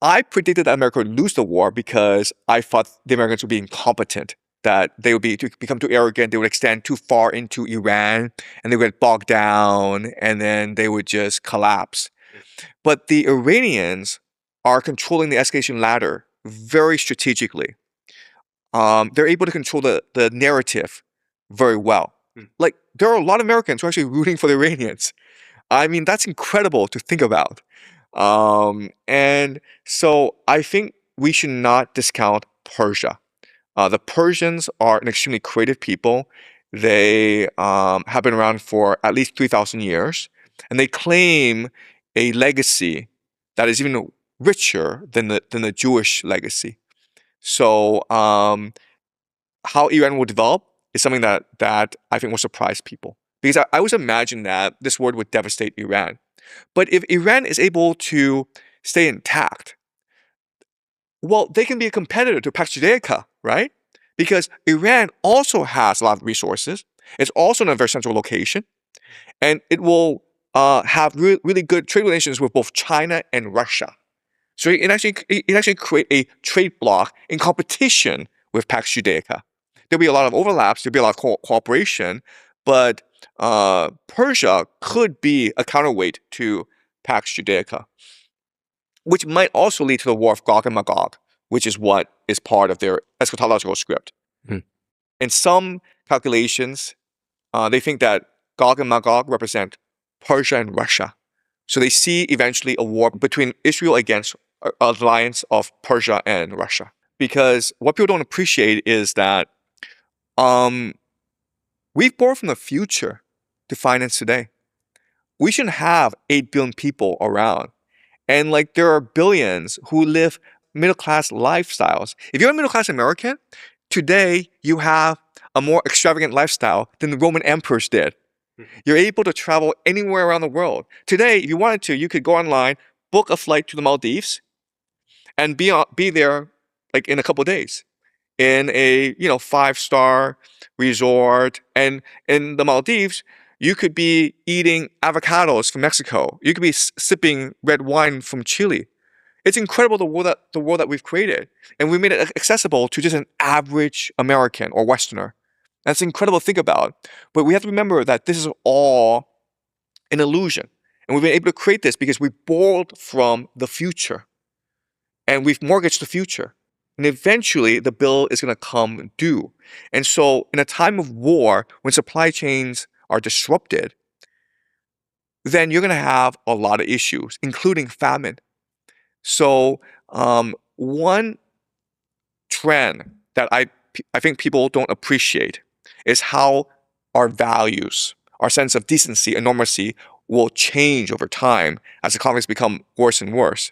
I predicted that America would lose the war because I thought the Americans would be incompetent, that they would become too arrogant, they would extend too far into Iran, and they would get bogged down, and then they would just collapse. But the Iranians are controlling the escalation ladder very strategically. They're able to control the narrative very well. Like, there are a lot of Americans who are actually rooting for the Iranians. I mean, that's incredible to think about. And so I think we should not discount Persia. The Persians are an extremely creative people. They have been around for at least 3,000 years, and they claim a legacy that is even richer than the Jewish legacy. So how Iran will develop is something that I think will surprise people. Because I always imagine that this war would devastate Iran. But if Iran is able to stay intact, well, they can be a competitor to Pax Judaica, right? Because Iran also has a lot of resources. It's also in a very central location. And it will have really good trade relations with both China and Russia. So it actually create a trade bloc in competition with Pax Judaica. There'll be a lot of overlaps. There'll be a lot of cooperation. But Persia could be a counterweight to Pax Judaica, which might also lead to the war of Gog and Magog, which is what is part of their eschatological script. In some calculations, they think that Gog and Magog represent Persia and Russia. So they see eventually a war between Israel against an alliance of Persia and Russia. Because what people don't appreciate is that we've borrowed from the future to finance today. We shouldn't have 8 billion people around. And like, there are billions who live middle-class lifestyles. If you're a middle-class American, today you have a more extravagant lifestyle than the Roman emperors did. You're able to travel anywhere around the world. Today, if you wanted to, you could go online, book a flight to the Maldives, and be there like in a couple of days in a 5-star resort. And in the Maldives, you could be eating avocados from Mexico. You could be sipping red wine from Chile. It's incredible the world that we've created, and we made it accessible to just an average American or Westerner. That's incredible to think about. But we have to remember that this is all an illusion, and we've been able to create this because we borrowed from the future, and we've mortgaged the future. And eventually, the bill is going to come due. And so, in a time of war, when supply chains are disrupted, then you're going to have a lot of issues, including famine. So, one trend that I think people don't appreciate is how our values, our sense of decency and normalcy will change over time as the conflicts become worse and worse.